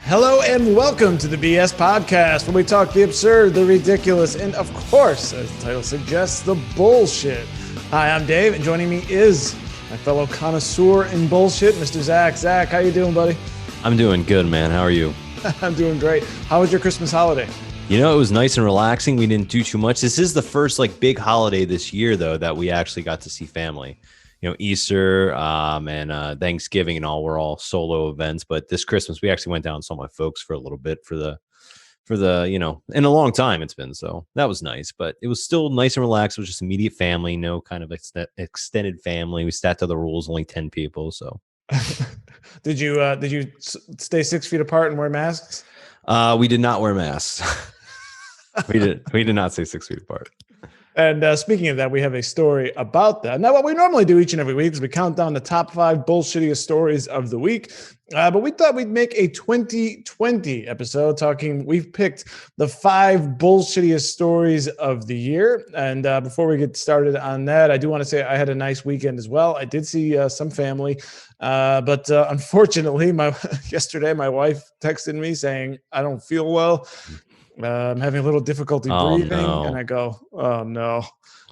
Hello and welcome to the BS Podcast, where we talk the absurd, the ridiculous, and of course, as the title suggests, the bullshit. Hi, I'm Dave, and joining me is my fellow connoisseur in bullshit, Mr. Zach. Zach, how you doing, buddy? I'm doing good, man. How are you? I'm doing great. How was your Christmas holiday? You know, it was nice and relaxing. We didn't do too much. This is the first big holiday this year, though, that we actually got to see family. You know, Easter and Thanksgiving and all were all solo events. But this Christmas, we actually went down and saw my folks for a little bit for the in a long time it's been. So that was nice, but it was still nice and relaxed. It was just immediate family, no kind of extended family. We sat to the rules, only 10 people. So did you stay 6 feet apart and wear masks? We did not wear masks. We did not stay 6 feet apart. And speaking of that, we have a story about that. Now, what we normally do each and every week is we count down the top 5 bullshittiest stories of the week. But we thought we'd make a 2020 episode we've picked the 5 bullshittiest stories of the year. And before we get started on that, I do want to say I had a nice weekend as well. I did see some family. But unfortunately, yesterday, my wife texted me saying, I don't feel well. I'm having a little difficulty breathing, no. and I go, "Oh no!"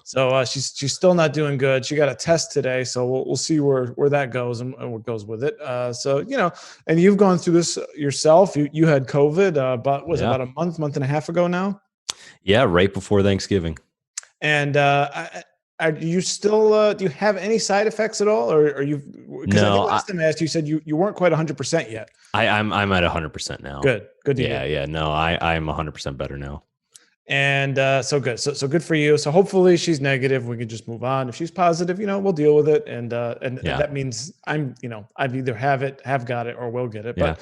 So she's still not doing good. She got a test today, so we'll see where that goes and what goes with it. So and you've gone through this yourself. You had COVID about a month and a half ago now? Yeah, right before Thanksgiving. And are you still? Do you have any side effects at all, or are you? Because I think last time I asked you, said you weren't quite 100% yet. I'm at 100% now. Good to hear. Yeah. No, I'm 100% better now. And so good. So good for you. So hopefully she's negative. We can just move on. If she's positive, we'll deal with it. And that means I've either have got it or will get it. But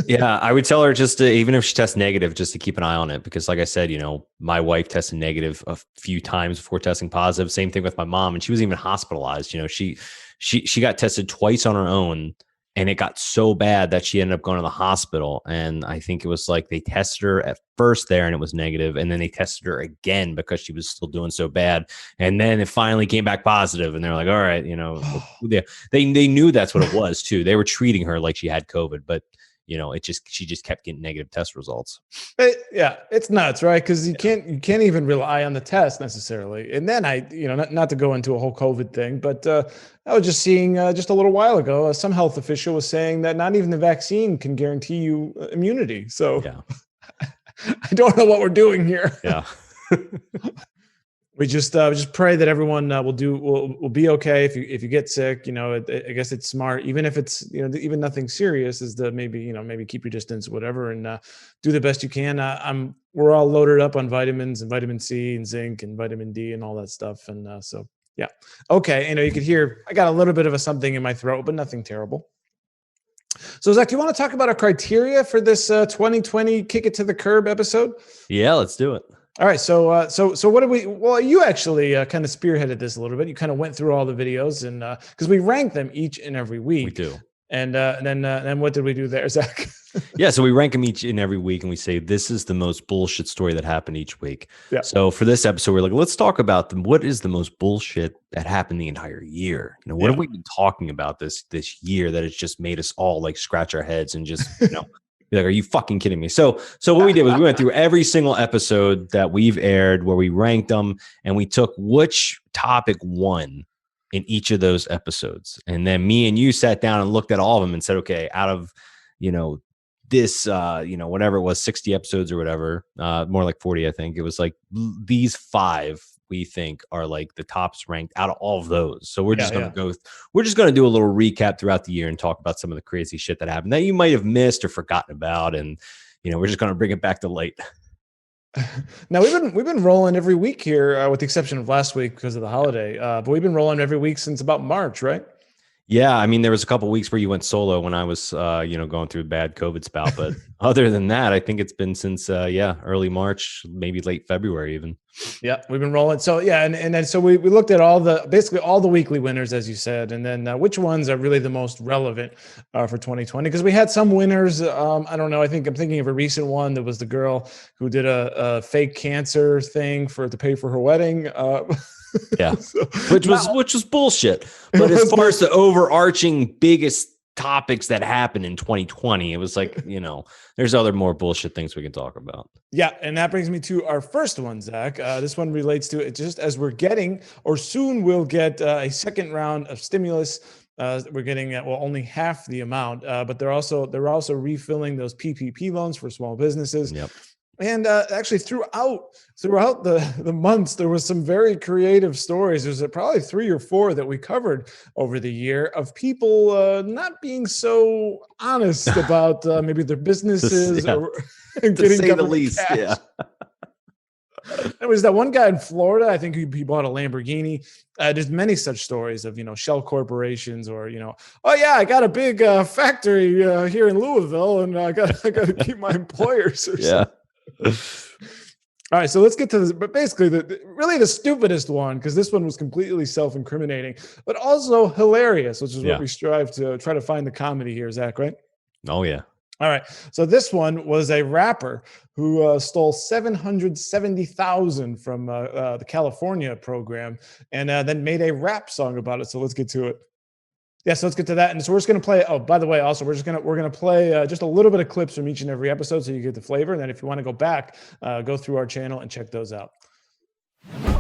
yeah, I would tell her just to, even if she tests negative, just to keep an eye on it. Because like I said, my wife tested negative a few times before testing positive. Same thing with my mom. And she was even hospitalized. She got tested twice on her own. And it got so bad that she ended up going to the hospital. And I think it was they tested her at first there and it was negative. And then they tested her again because she was still doing so bad. And then it finally came back positive. And they were like, all right, they knew that's what it was too. They were treating her like she had COVID, but she just kept getting negative test results. It's nuts, right? Because you can't even rely on the test necessarily. And then not to go into a whole COVID thing, but I was just seeing just a little while ago, some health official was saying that not even the vaccine can guarantee you immunity. So I don't know what we're doing here. Yeah. We just pray that everyone will be okay if you get sick. I guess it's smart, even if it's even nothing serious, is to maybe keep your distance, whatever, and do the best you can. We're all loaded up on vitamins and vitamin C and zinc and vitamin D and all that stuff, and so yeah, okay. You could hear I got a little bit of something in my throat, but nothing terrible. So Zach, do you want to talk about our criteria for this 2020 Kick It to the Curb episode? Yeah, let's do it. All right, so what did we? Well, you actually kind of spearheaded this a little bit. You kind of went through all the videos, and because we rank them each and every week. We do. And then what did we do there, Zach? Yeah, so we rank them each and every week, and we say this is the most bullshit story that happened each week. Yeah. So for this episode, we're like, let's talk about what is the most bullshit that happened the entire year. What have we been talking about this year that has just made us all scratch our heads and just be like, are you fucking kidding me? So what we did was we went through every single episode that we've aired where we ranked them and we took which topic won in each of those episodes. And then me and you sat down and looked at all of them and said, okay, out of, this, whatever it was, 60 episodes or whatever, more like 40, I think it was these 5 we think are the tops ranked out of all of those. So we're just going to do a little recap throughout the year and talk about some of the crazy shit that happened that you might have missed or forgotten about. And, we're just going to bring it back to light. Now we've been rolling every week here, with the exception of last week because of the holiday. But we've been rolling every week since about March, right? Yeah, I mean, there was a couple of weeks where you went solo when I was, going through a bad COVID spout. But other than that, I think it's been since, early March, maybe late February even. Yeah, we've been rolling. So yeah, and then so we looked at basically all the weekly winners, as you said, and then which ones are really the most relevant for 2020? Because we had some winners. I don't know. I'm thinking of a recent one that was the girl who did a fake cancer thing to pay for her wedding. Yeah, which was bullshit. But as far as the overarching biggest topics that happened in 2020. It was like, there's other more bullshit things we can talk about. Yeah, and that brings me to our first one, Zach. This one relates to it just as we're getting, or soon we'll get a second round of stimulus. We're getting only half the amount, but they're also refilling those PPP loans for small businesses. Yep. And actually, throughout the months, there was some very creative stories. There's probably 3 or 4 that we covered over the year of people not being so honest about maybe their businesses or getting say the least. cash. Yeah. There was that one guy in Florida. I think he bought a Lamborghini. There's many such stories of shell corporations, or oh yeah, I got a big factory here in Louisville, and I got to keep my employers. Or something. All right, so let's get to this. But basically, really the stupidest one, because this one was completely self-incriminating, but also hilarious, which is what we strive to try to find the comedy here, Zach. Right? Oh yeah. All right. So this one was a rapper who stole $770,000 from the California program, and then made a rap song about it. So let's get to it. Yeah, so let's get to that. And so we're just going to play. Oh, by the way, also we're going to play just a little bit of clips from each and every episode, so you get the flavor. And then if you want to go back, go through our channel and check those out. On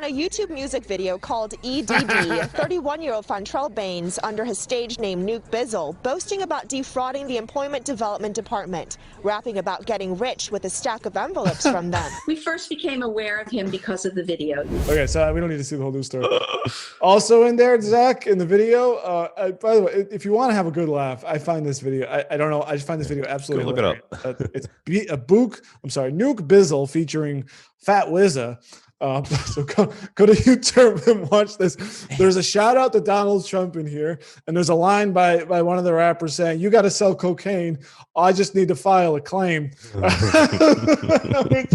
a YouTube music video called EDD, 31-year-old Fontrell Baines, under his stage name Nuke Bizzle, boasting about defrauding the Employment Development Department, rapping about getting rich with a stack of envelopes from them. We first became aware of him because of the video. Okay, so we don't need to see the whole news story. Also in there, Zach, in the video, by the way, if you want to have a good laugh, I find this video, I don't know, I just find this video absolutely hilarious. Look it up. It's Nuke Bizzle featuring Fat Wizza. So go to YouTube and watch this. There's a shout out to Donald Trump in here, and there's a line by one of the rappers saying, "You got to sell cocaine. I just need to file a claim."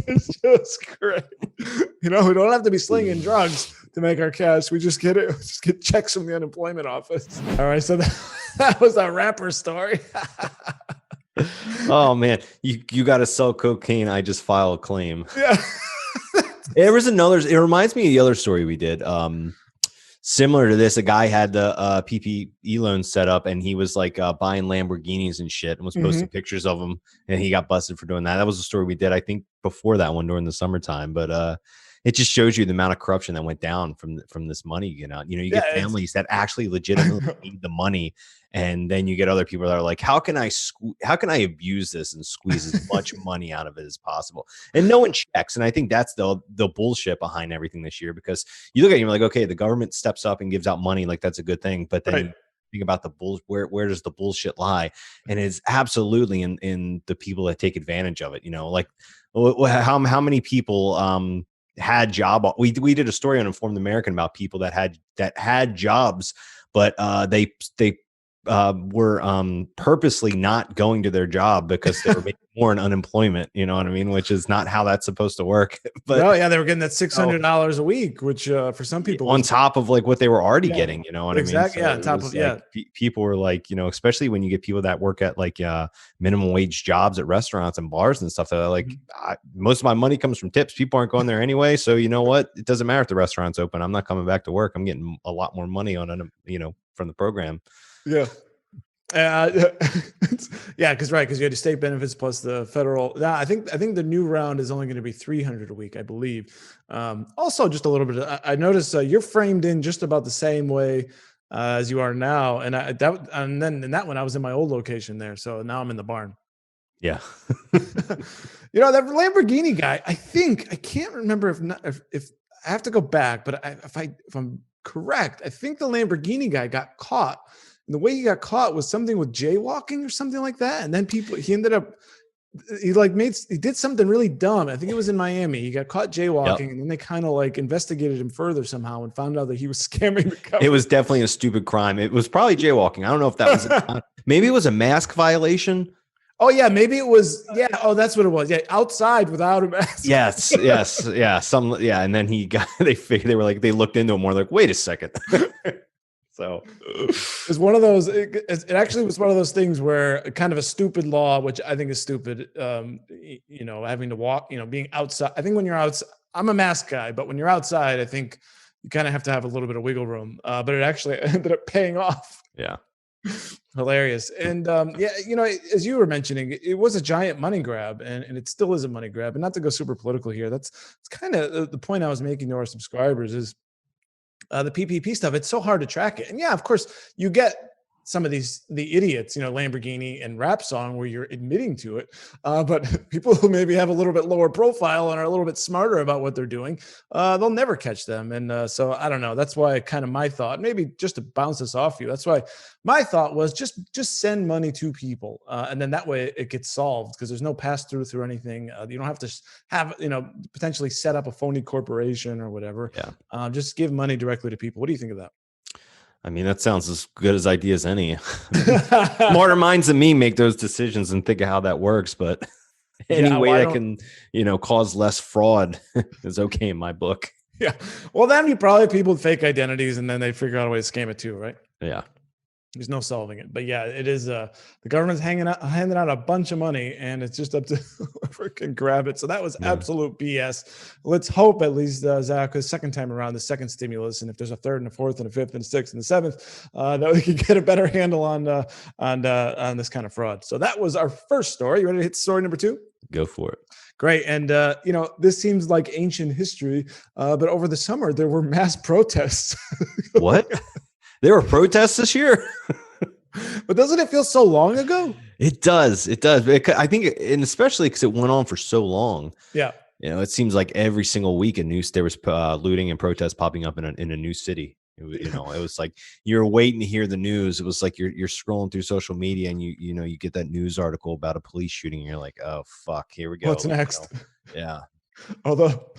It's just great. We don't have to be slinging drugs to make our cash. We just get checks from the unemployment office. All right, so that was our rapper story. Oh man, you got to sell cocaine. I just file a claim. Yeah. There was another. It reminds me of the other story we did. Similar to this, a guy had the PPE loan set up, and he was like buying Lamborghinis and shit, and was posting pictures of them, and he got busted for doing that. That was a story we did, I think, before that one during the summertime. But it just shows you the amount of corruption that went down from this money. You get families that actually legitimately need the money, and then you get other people that are like, how can I abuse this and squeeze as much money out of it as possible? And no one checks. And I think that's the bullshit behind everything this year, because you look at it and you're like, okay, the government steps up and gives out money, like that's a good thing. But then you think about the where does the bullshit lie? And it's absolutely in the people that take advantage of it. Like how many people had job. We did a story on Informed American about people that had jobs, but they were purposely not going to their job because they were making more in unemployment. You know what I mean? Which is not how that's supposed to work. But they were getting that $600 a week, which for some people on top of like what they were already getting. You know what I mean? Exactly. Yeah. On top of people were like, especially when you get people that work at like minimum wage jobs at restaurants and bars and stuff. That are like, most of my money comes from tips. People aren't going there anyway. So you know what? It doesn't matter if the restaurant's open. I'm not coming back to work. I'm getting a lot more money from the program. Yeah. Because you had the state benefits plus the federal. I think the new round is only going to be $300 a week, I believe. Also, just a little bit. I noticed you're framed in just about the same way as you are now, and then in that one I was in my old location there, so now I'm in the barn. Yeah. That Lamborghini guy. I can't remember if I have to go back, but if I'm correct, I think the Lamborghini guy got caught. And the way he got caught was something with jaywalking or something like that. And then he did something really dumb. I think it was in Miami. He got caught jaywalking, and then they kind of like investigated him further somehow and found out that he was scamming the government. It was definitely a stupid crime. It was probably jaywalking. I don't know if that was maybe it was a mask violation. Oh yeah, maybe it was. Yeah. Oh, that's what it was. Yeah, outside without a mask. Yes. Yeah. And then they were like, they looked into him more, like, wait a second. So it's one of those. It actually was one of those things where kind of a stupid law, which I think is stupid. Having to walk, being outside. I think when you're outside, I'm a mask guy, but when you're outside, I think you kind of have to have a little bit of wiggle room. But it actually ended up paying off. Yeah. Hilarious. And yeah, as you were mentioning, it was a giant money grab, and it still is a money grab. And not to go super political here, it's kind of the point I was making to our subscribers is the PPP stuff. It's so hard to track it. And yeah, of course, you get some of the idiots, Lamborghini and rap song where you're admitting to it. But people who maybe have a little bit lower profile and are a little bit smarter about what they're doing, they'll never catch them. And so I don't know. That's why kind of my thought, maybe just to bounce this off you. That's why my thought was just send money to people. And then that way it gets solved because there's no pass through anything. You don't have to have, potentially set up a phony corporation or whatever. Yeah. Just give money directly to people. What do you think of that? I mean, that sounds as good as idea as any. Smarter minds than me make those decisions and think of how that works. But any way that can, cause less fraud is okay in my book. Yeah. Well, then you probably have people with fake identities, and then they figure out a way to scam it too, right? Yeah. There's no solving it. But yeah, it is. The government's handing out a bunch of money, and it's just up to whoever can grab it. So that was absolute BS. Let's hope at least, Zach, the second time around, the second stimulus, and if there's a third and a fourth and a fifth and a sixth and a seventh, that we can get a better handle on this kind of fraud. So that was our first story. You ready to hit story number 2? Go for it. Great. And, this seems like ancient history, but over the summer, there were mass protests. What? There were protests this year? But doesn't it feel so long ago? It does. It does. I think, and especially because it went on for so long. Yeah. It seems like every single week there was looting and protests popping up in a new city. It was like you're waiting to hear the news. It was like you're scrolling through social media and you get that news article about a police shooting and you're like, oh fuck, here we go. What's next? Yeah. Although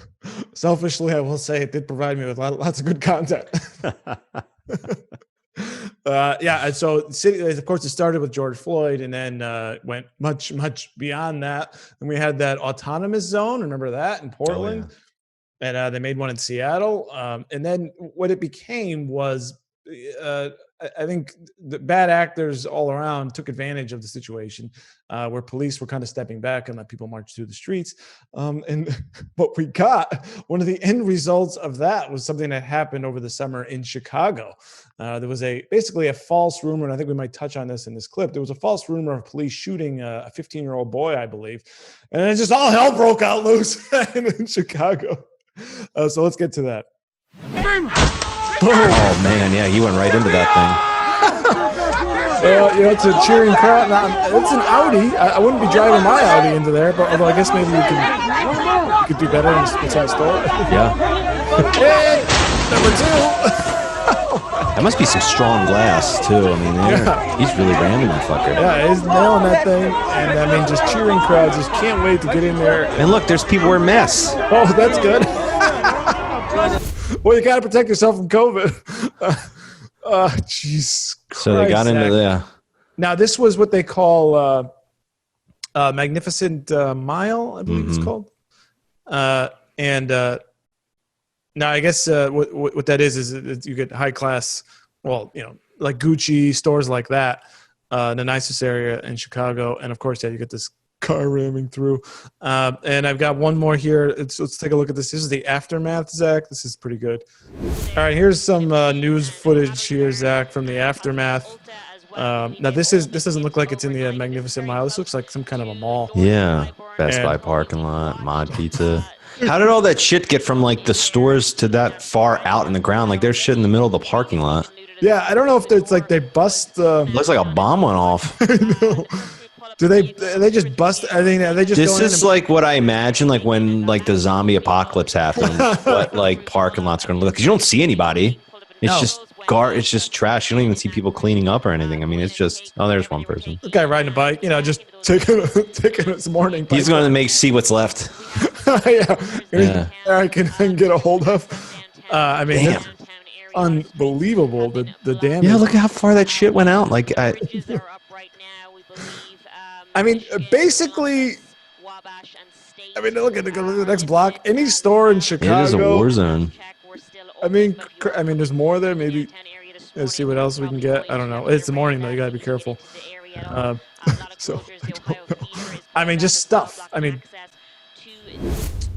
selfishly, I will say it did provide me with lots of good content. And so the city, of course, it started with George Floyd and then went much, much beyond that. And we had that autonomous zone. Remember that in Portland? Oh, yeah. And they made one in Seattle. And then what it became was, I think the bad actors all around took advantage of the situation where police were kind of stepping back and let people march through the streets. And what we got, one of the end results of that was something that happened over the summer in Chicago. There was basically a false rumor, and I think we might touch on this in this clip. There was a false rumor of police shooting a 15-year-old boy, I believe. And then just all hell broke out loose in Chicago. So let's get to that. Oh man, yeah, he went right into that thing. It's a cheering crowd. Now, it's an Audi. I wouldn't be driving my Audi into there, but although I guess maybe you could do better inside store. Yeah. Hey, number 2. That must be some strong glass too. I mean, he's really ramming that fucker. Yeah, he's nailing that thing, and I mean, just cheering crowds just can't wait to get in there. And look, there's people wearing masks. Oh, that's good. Well, you got to protect yourself from COVID. Jeez. So they got into there. Now, this was what they call Magnificent Mile, I believe it's called. Now, I guess what that is you get high class, like Gucci, stores like that, in the nicest area in Chicago. And of course, you get this car ramming through. And I've got one more here. Let's take a look at this. This is the aftermath, Zach. This is pretty good. All right, here's some news footage here, Zach, from the aftermath. Now, this doesn't look like it's in the Magnificent Mile. This looks like some kind of a mall. Yeah, Best Buy parking lot, Mod Pizza. How did all that shit get from like the stores to that far out in the ground? Like there's shit in the middle of the parking lot. Yeah, I don't know if it's like they bust. Looks like a bomb went off. I know. Do they just bust? I think they just. This is like what I imagine, like when like the zombie apocalypse happens. What like parking lots are going to look? Because you don't see anybody. It's just it's just trash. You don't even see people cleaning up or anything. I mean, it's just there's one person. The guy riding a bike, just taking his morning. He's going to see what's left. I can get a hold of. I mean, it's unbelievable the damage. Yeah, look at how far that shit went out. Like I mean, basically, look at the next block. Any store in Chicago. It is a war zone. I mean, there's more there. Maybe let's see what else we can get. I don't know. It's the morning though. You gotta be careful. So I don't know. I mean, just stuff. I mean,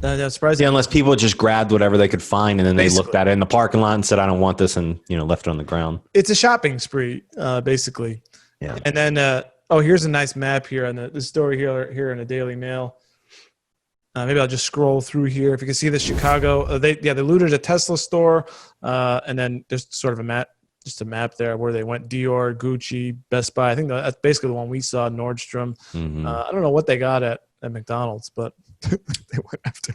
That's surprising. Yeah, unless people just grabbed whatever they could find and then they looked at it in the parking lot and said, "I don't want this," and left it on the ground. It's a shopping spree, basically. Yeah. And then, here's a nice map here on the story here in the Daily Mail. Maybe I'll just scroll through here. If you can see the Chicago, they looted a Tesla store, and then there's sort of a map there where they went: Dior, Gucci, Best Buy. I think that's basically the one we saw. Nordstrom. Mm-hmm. I don't know what they got at McDonald's, but they went after.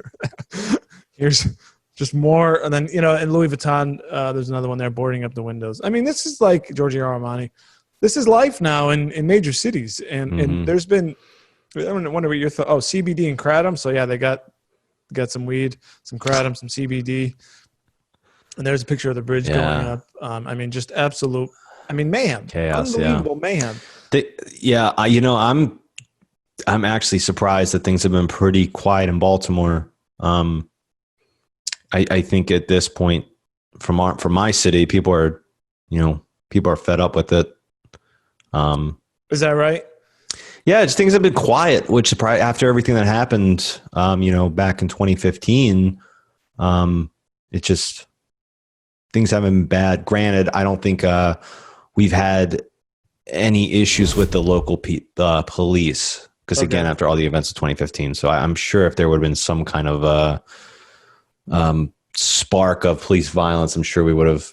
Here's just more, and then in Louis Vuitton, there's another one there boarding up the windows. I mean, this is like Giorgio Armani. This is life now in major cities, and there's been. I wonder what your thought. Oh, CBD and kratom. So yeah, they got some weed, some kratom, some CBD, and there's a picture of the bridge going up. I mean, just absolute. I mean, mayhem, chaos, unbelievable mayhem. I'm actually surprised that things have been pretty quiet in Baltimore. I think at this point, from my city, people are fed up with it. Is that right? Yeah, just things have been quiet, which surprised after everything that happened, back in 2015. It just things haven't been bad. Granted, I don't think we've had any issues with the local police because again, after all the events of 2015, so I'm sure if there would have been some kind of spark of police violence, I'm sure we would have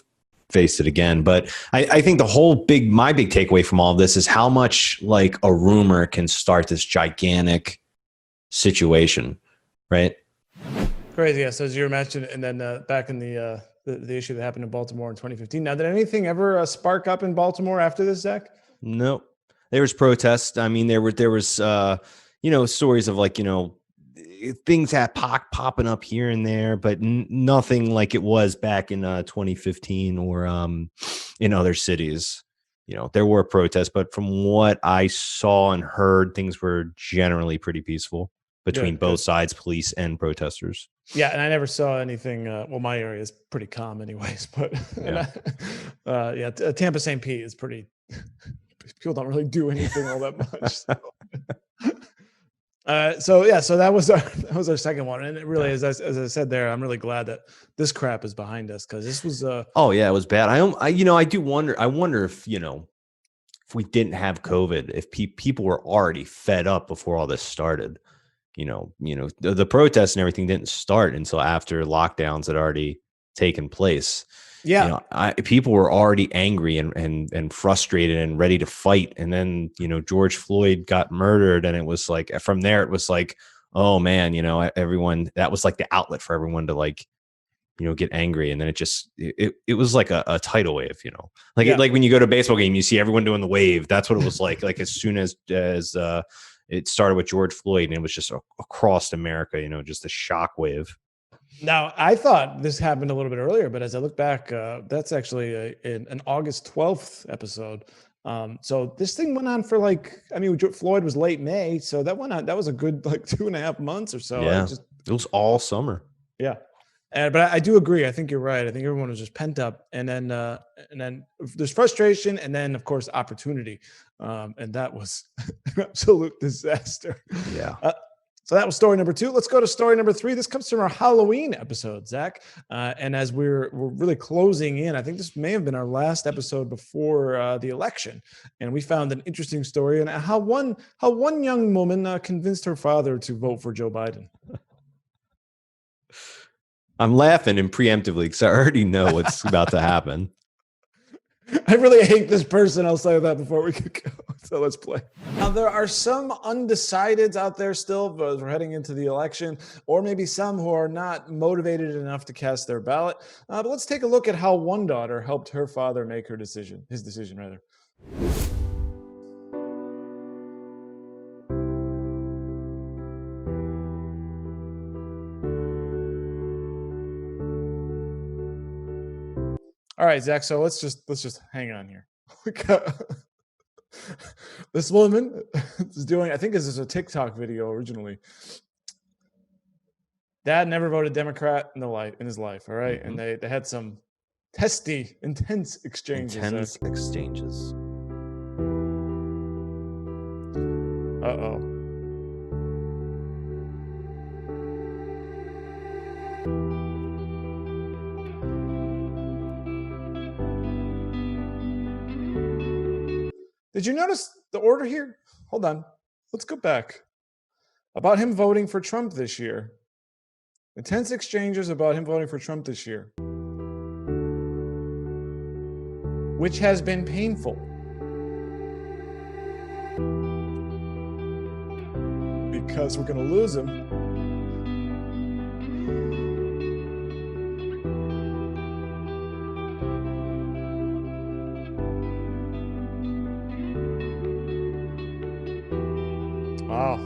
faced it again. But I think my big takeaway from all of this is how much like a rumor can start this gigantic situation, right? Crazy. Yeah. So as you mentioned, and then back in the issue that happened in Baltimore in 2015. Now, did anything ever spark up in Baltimore after this, Zach? No, there was protests. I mean, there was stories of like things had popping up here and there, but nothing like it was back in 2015 or in other cities. There were protests, but from what I saw and heard, things were generally pretty peaceful between both sides, police and protesters. Yeah, and I never saw anything. My area is pretty calm, anyways. But Tampa St. Pete is pretty. People don't really do anything all that much. So that was our second one, and it really, as I said there, I'm really glad that this crap is behind us because this was. Oh yeah, it was bad. I do wonder. I wonder if if we didn't have COVID, if people were already fed up before all this started. The protests and everything didn't start until after lockdowns had already taken place. Yeah, people were already angry and frustrated and ready to fight. And then George Floyd got murdered, and it was like from there it was like, oh man, everyone, that was like the outlet for everyone to like get angry. And then it was like a tidal wave, like when you go to a baseball game, you see everyone doing the wave. That's what it was like as soon as it started with George Floyd, and it was just across America, just a shock wave. Now, I thought this happened a little bit earlier, but as I look back, that's actually an August 12th episode. So this thing went on for Floyd was late May, so that went on. That was a good 2.5 months or so. Yeah, it was all summer. Yeah. But I do agree. I think you're right. I think everyone was just pent up, and then there's frustration, and then of course opportunity, and that was an absolute disaster. Yeah. So that was story number 2. Let's go to story number 3. This comes from our Halloween episode, Zach. And as we're really closing in, I think this may have been our last episode before the election, and we found an interesting story on how one young woman convinced her father to vote for Joe Biden. I'm laughing and preemptively because I already know what's about to happen. I really hate this person. I'll say that before we could go. So let's play. Now, there are some undecideds out there still as we're heading into the election, or maybe some who are not motivated enough to cast their ballot. But let's take a look at how one daughter helped her father make his decision rather. All right, Zach. So let's just hang on here. This woman is doing. I think this is a TikTok video originally. Dad never voted Democrat in his life. All right, and they had some testy, intense exchanges. Did you notice the order here? Hold on. Let's go back. About him voting for Trump this year. Intense exchanges about him voting for Trump this year. Which has been painful. Because we're going to lose him. Wow.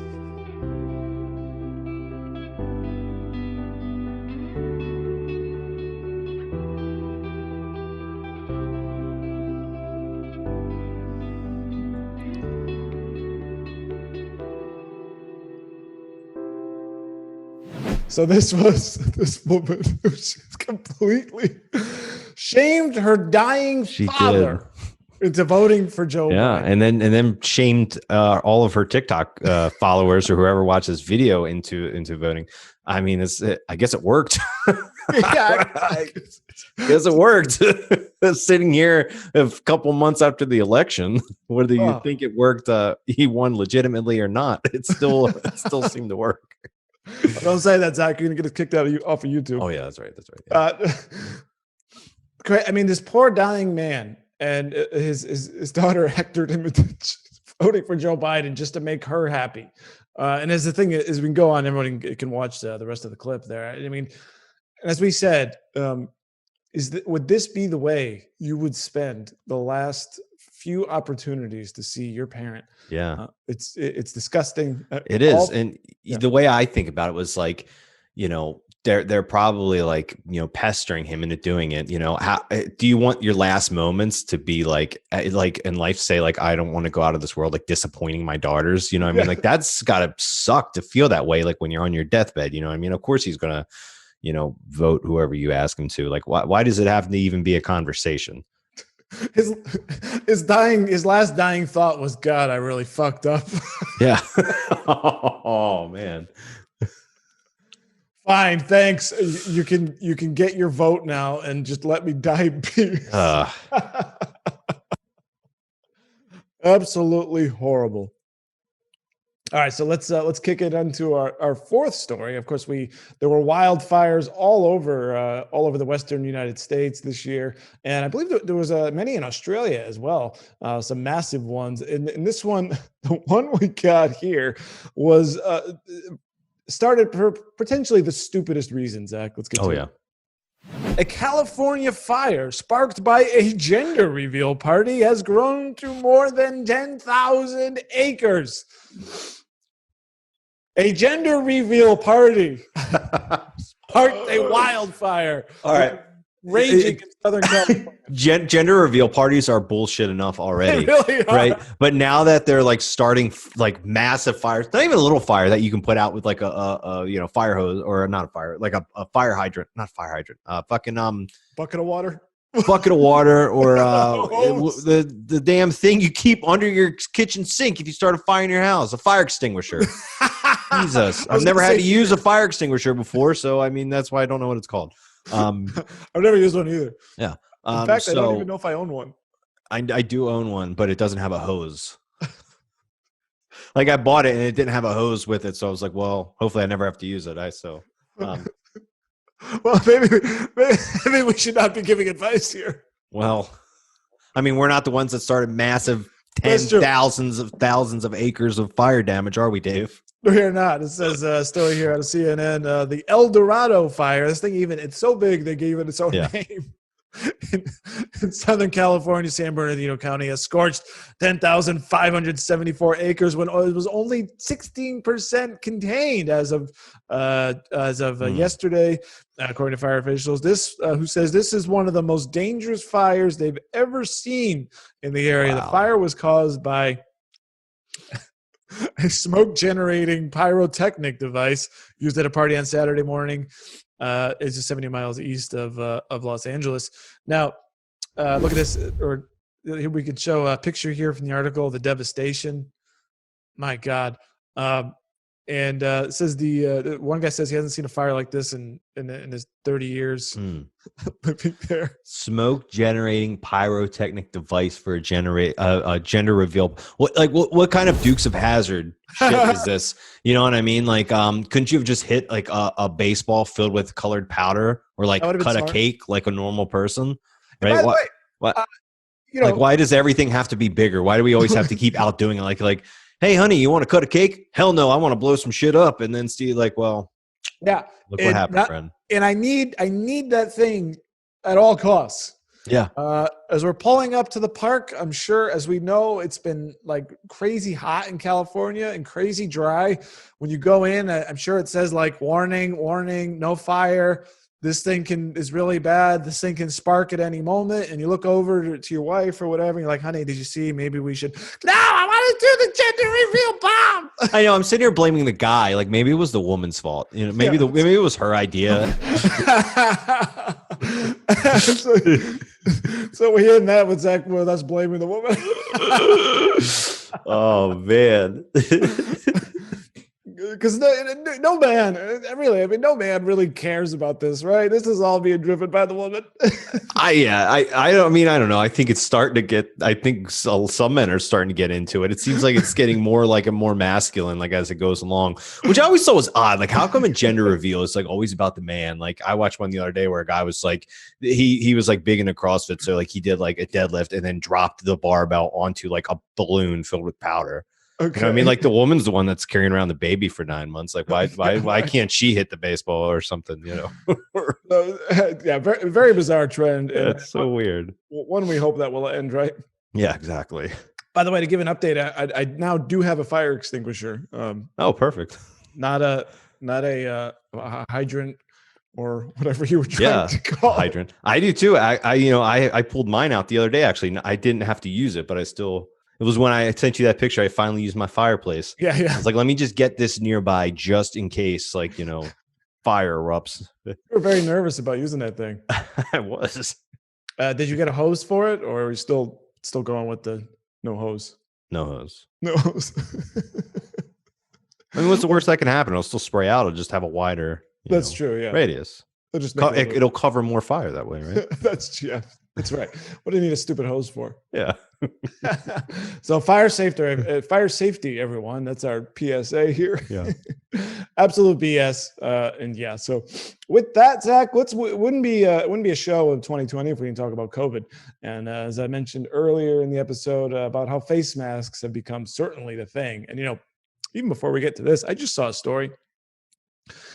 So this woman who completely shamed her dying father into voting for Joe Biden. And then shamed all of her TikTok followers or whoever watches video into voting. I mean, I guess it worked. I guess it worked. Sitting here a couple months after the election, whether you think it worked, he won legitimately or not, it still seemed to work. Don't say that, Zach. You're gonna get us kicked off of YouTube. Oh yeah, that's right. Yeah. I mean, this poor dying man and his daughter hectored him into voting for Joe Biden just to make her happy. And as the thing is, we can go on. Everyone can watch the rest of the clip there. I mean, as we said, would this be the way you would spend the last few opportunities to see your parent? Yeah, it's disgusting. It is. And the way I think about it was like, they're probably like, pestering him into doing it. How do you want your last moments to be like in life, say like, I don't want to go out of this world, like disappointing my daughters, what I mean? Like that's gotta suck to feel that way. Like when you're on your deathbed, I mean, of course he's going to, vote whoever you ask him to. Like, why does it have to even be a conversation? His last dying thought was, God, I really fucked up. Yeah. Oh man. Fine, thanks. You can get your vote now and just let me die in peace. Absolutely horrible. All right, so let's kick it into our fourth story. Of course, there were wildfires all over the western United States this year, and I believe there was many in Australia as well, some massive ones. And this one, the one we got here, was started for potentially the stupidest reason. Zach, let's get to it. A California fire sparked by a gender reveal party has grown to more than 10,000 acres. A gender reveal party sparked a wildfire. All right. Raging in Southern California. Gender reveal parties are bullshit enough already. They really are. Right? But now that they're like starting like massive fires, not even a little fire that you can put out with like a fire hose, or not a fire, like a fire hydrant, not fire hydrant, Bucket of water. Bucket of water, or the damn thing you keep under your kitchen sink if you start a fire in your house, a fire extinguisher. Jesus, I've never had to use a fire extinguisher before, so I mean that's why I don't know what it's called. I've never used one either. Yeah. In fact, I don't even know if I own one. I do own one, but it doesn't have a hose. Like I bought it and it didn't have a hose with it, so I was like, well, hopefully I never have to use it. Well, maybe we should not be giving advice here. Well, I mean, we're not the ones that started massive thousands of acres of fire damage, are we, Dave? We're not. It says a story here out of CNN. The El Dorado fire. This thing it's so big they gave it its own name. In Southern California, San Bernardino County has scorched 10,574 acres when it was only 16% contained as of yesterday, according to fire officials. Who says this is one of the most dangerous fires they've ever seen in the area. Wow. The fire was caused by a smoke-generating pyrotechnic device used at a party on Saturday morning. It's just 70 miles east of Los Angeles. Now, look at this. Or here we could show a picture here from the article. The devastation. My God, And it says the one guy says he hasn't seen a fire like this in his 30 years living there. Smoke generating pyrotechnic device for a gender reveal. What kind of Dukes of Hazzard shit is this? You know what I mean? Like, couldn't you have just hit like a baseball filled with colored powder, or like cut a cake like a normal person? Right? What? Like, why does everything have to be bigger? Why do we always have to keep outdoing it? Like, hey, honey, you want to cut a cake? Hell no, I want to blow some shit up. And then Steve, like, well, yeah, look what happened, friend. And I need that thing at all costs. Yeah. As we're pulling up to the park, I'm sure, as we know, it's been like crazy hot in California and crazy dry. When you go in, I'm sure it says like warning, no fire. This thing is really bad. This thing can spark at any moment. And you look over to your wife or whatever. And you're like, honey, did you see? Maybe we should. No, I want to do the gender reveal bomb. I know. I'm sitting here blaming the guy. Like, maybe it was the woman's fault. You know, maybe it was her idea. So we end that with Zach with us blaming the woman. Oh man. Because no man really cares about this, right? This is all being driven by the woman. I don't know. I think it's starting to get. I think some men are starting to get into it. It seems like it's getting more masculine, like as it goes along, which I always thought was odd. Like, how come in gender reveal it's like always about the man? Like, I watched one the other day where a guy was like, he was like big into CrossFit, so like he did like a deadlift and then dropped the barbell onto like a balloon filled with powder. Okay. You know what I mean? Like, the woman's the one that's carrying around the baby for 9 months. Like, why can't she hit the baseball or something, you know? Yeah, very, very bizarre trend. Yeah, it's so weird. One we hope that will end, right? Yeah, exactly. By the way, to give an update, I now do have a fire extinguisher. Oh, perfect. Not a hydrant or whatever you were trying to call hydrant. I do too. I pulled mine out the other day. Actually, I didn't have to use it, but I still. It was when I sent you that picture. I finally used my fireplace. Yeah. I was like, let me just get this nearby just in case, like, fire erupts. You were very nervous about using that thing. I was. Did you get a hose for it, or are you still going with the no hose? No hose. No hose. I mean, what's the worst that can happen? It'll still spray out. It'll just have a wider true, yeah. radius. It'll cover more fire that way, right? That's right. What do you need a stupid hose for? Yeah. So fire safety, everyone. That's our PSA here. Yeah. Absolute BS. And yeah. So with that, Zach, wouldn't be a show of 2020 if we can talk about COVID. And as I mentioned earlier in the episode about how face masks have become certainly the thing. And even before we get to this, I just saw a story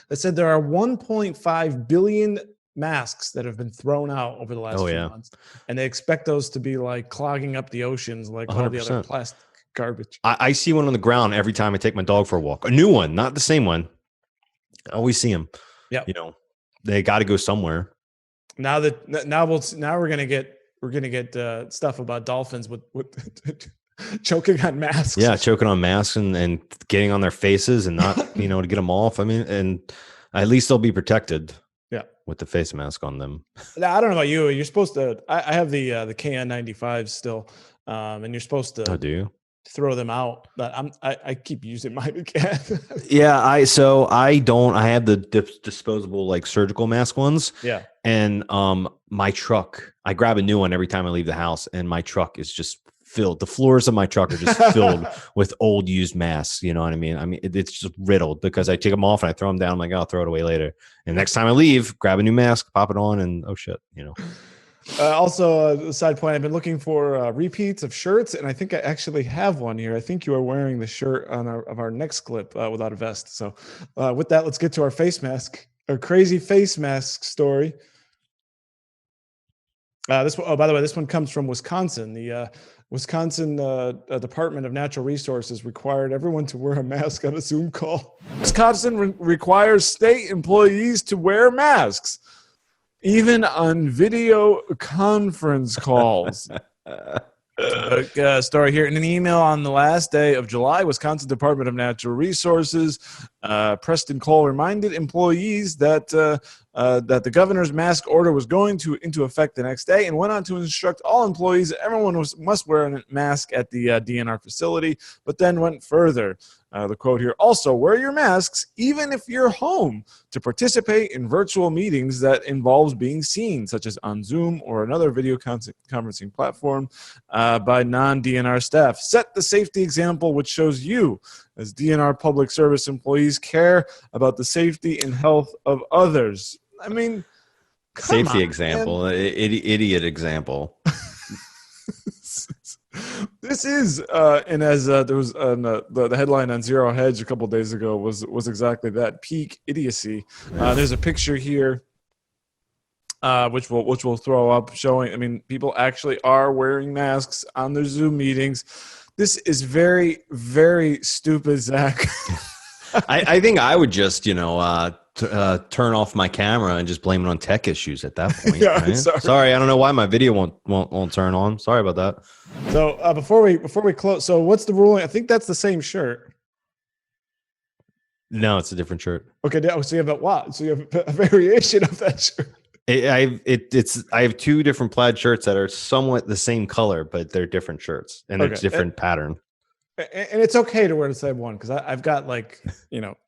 that said there are 1.5 billion masks that have been thrown out over the last few months, and they expect those to be like clogging up the oceans like 100%. All the other plastic garbage. I see one on the ground every time I take my dog for a walk. A new one, not the same one. I always see them. Yeah, they got to go somewhere. Now we're gonna get stuff about dolphins with choking on masks. Yeah, choking on masks and getting on their faces and not to get them off. I mean, and at least they'll be protected. Yeah, with the face mask on them. Now, I don't know about you. You're supposed to. I have the KN95 still, and you're supposed to. Oh, do you? Throw them out, but I keep using mine again. Yeah, I don't. I have the disposable like surgical mask ones. Yeah, and my truck. I grab a new one every time I leave the house, and my truck is just filled. The floors of my truck are just filled with old used masks. You know what I mean? I mean, it's just riddled because I take them off and I throw them down. I'm like, I'll throw it away later. And next time I leave, grab a new mask, pop it on, and oh shit, Also, a side point, I've been looking for repeats of shirts, and I think I actually have one here. I think you are wearing the shirt of our next clip without a vest. So with that, let's get to our face mask, a crazy face mask story. This one, by the way, this one comes from Wisconsin. The Wisconsin Department of Natural Resources required everyone to wear a mask on a Zoom call. Wisconsin requires state employees to wear masks, even on video conference calls. Story here. In an email on the last day of July, Wisconsin Department of Natural Resources, Preston Cole reminded employees that the governor's mask order was going into effect the next day, and went on to instruct all employees that everyone must wear a mask at the DNR facility, but then went further. The quote here: also wear your masks even if you're home to participate in virtual meetings that involves being seen, such as on Zoom or another video conferencing platform by non-DNR staff. Set the safety example which shows you, as DNR public service employees, care about the safety and health of others. I mean, Safety on, example, idiot example. This is, and as there was the headline on Zero Hedge a couple days ago was exactly that, peak idiocy. There's a picture here, which we'll throw up, showing. I mean, people actually are wearing masks on their Zoom meetings. This is very, very stupid, Zach. I think I would just, turn off my camera and just blame it on tech issues at that point. Yeah, right? Sorry, I don't know why my video won't turn on. Sorry about that. So before we close, so what's the ruling? I think that's the same shirt. No, it's a different shirt. Okay, so you have so you have a variation of that shirt. I have two different plaid shirts that are somewhat the same color, but they're different shirts and it's different pattern. And it's okay to wear the same one because I've got I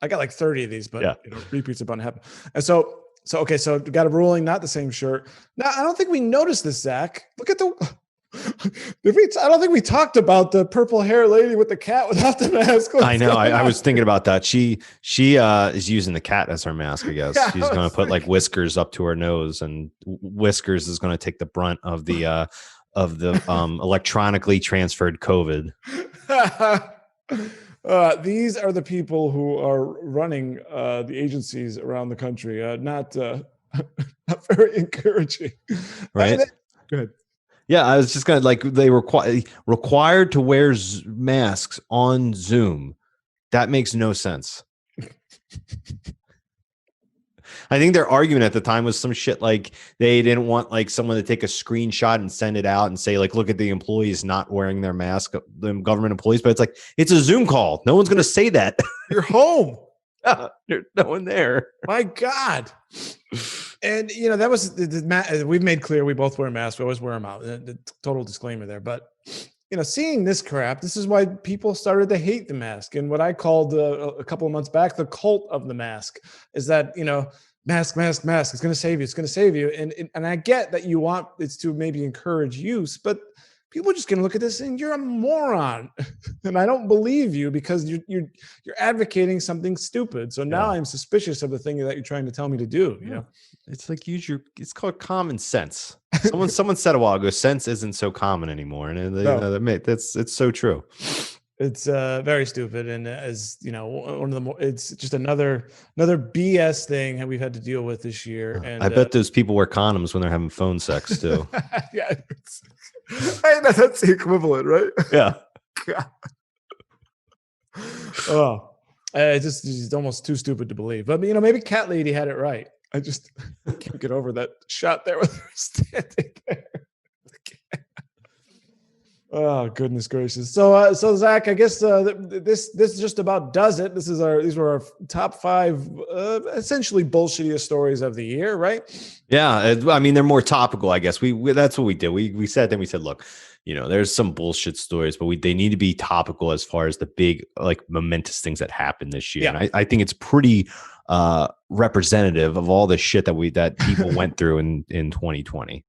got like 30 of these, but repeats about to happen. And so we got a ruling, not the same shirt. Now I don't think we noticed this, Zach. Look at I don't think we talked about the purple hair lady with the cat without the mask. I know. I was thinking about that. She is using the cat as her mask, I guess. Yeah, she's going to put like whiskers up to her nose, and Whiskers is going to take the brunt of the electronically transferred COVID. These are the people who are running the agencies around the country. Not very encouraging, right? Go ahead. Yeah, I was just gonna they required to wear masks on Zoom. That makes no sense. I think their argument at the time was some shit like they didn't want like someone to take a screenshot and send it out and say like, look at the employees not wearing their mask, the government employees. But it's like, it's a Zoom call. No one's going to say that. You're home. There's no one there. My God. And, that was we've made clear we both wear masks. We always wear them out. The total disclaimer there. But, seeing this crap, this is why people started to hate the mask. And what I called a couple of months back, the cult of the mask, is that, mask. It's going to save you. It's going to save you. And I get that you want it to maybe encourage use, but people are just going to look at this and you're a moron. And I don't believe you because you're advocating something stupid. So now I'm suspicious of the thing that you're trying to tell me to do. It's like it's called common sense. Someone said a while ago, sense isn't so common anymore. And it's so true. It's very stupid, and as one of the more, it's just another BS thing that we've had to deal with this year. And I bet those people wear condoms when they're having phone sex too. Yeah, that's the equivalent, right? Yeah. Oh, it's almost too stupid to believe. But maybe Cat Lady had it right. I just can't get over that shot there with her standing there. Oh, goodness gracious. So Zach, I guess this just about does it. These were our top 5 essentially bullshittiest stories of the year, right? Yeah, I mean they're more topical, I guess. We that's what we did. We said, look, there's some bullshit stories, but they need to be topical as far as the big like momentous things that happened this year. Yeah. And I think it's pretty representative of all the shit that people went through in 2020.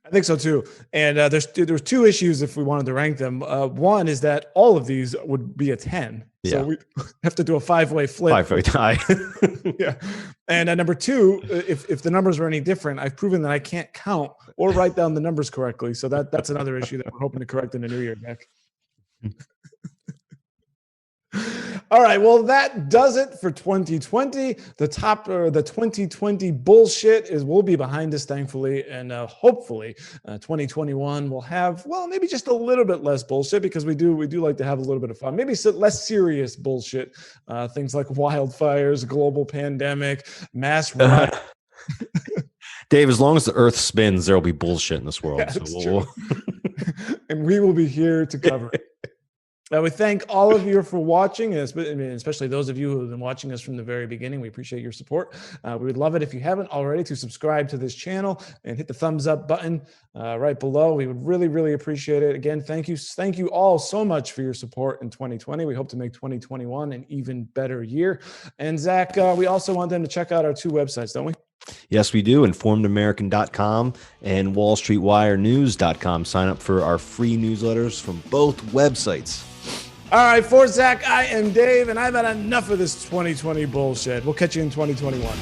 I think so too. And there's 2 issues if we wanted to rank them. One is that all of these would be a 10. Yeah. So we have to do a 5-way flip. 5-way tie. Yeah. And number 2, if the numbers were any different, I've proven that I can't count or write down the numbers correctly. So that's another issue that we're hoping to correct in the new year, Nick. All right, well, that does it for 2020. The 2020 bullshit will be behind us, thankfully, and hopefully 2021 will have, well, maybe just a little bit less bullshit because we do like to have a little bit of fun. Maybe less serious bullshit, things like wildfires, global pandemic, mass riots. Dave, as long as the Earth spins, there will be bullshit in this world. Yeah, so and we will be here to cover it. We thank all of you for watching, especially those of you who have been watching us from the very beginning. We appreciate your support. We would love it if you haven't already to subscribe to this channel and hit the thumbs up button right below. We would really, really appreciate it. Again, thank you all so much for your support in 2020. We hope to make 2021 an even better year. And Zach, we also want them to check out our 2 websites, don't we? Yes, we do. InformedAmerican.com and WallStreetWireNews.com. Sign up for our free newsletters from both websites. All right, for Zach, I am Dave, and I've had enough of this 2020 bullshit. We'll catch you in 2021.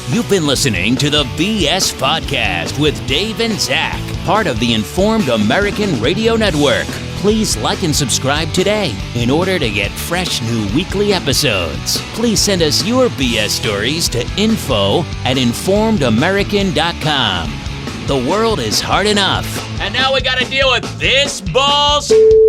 You've been listening to the BS Podcast with Dave and Zach, part of the Informed American Radio Network. Please like and subscribe today in order to get fresh new weekly episodes. Please send us your BS stories to info@informedamerican.com. The world is hard enough, and now we gotta deal with this bullshit.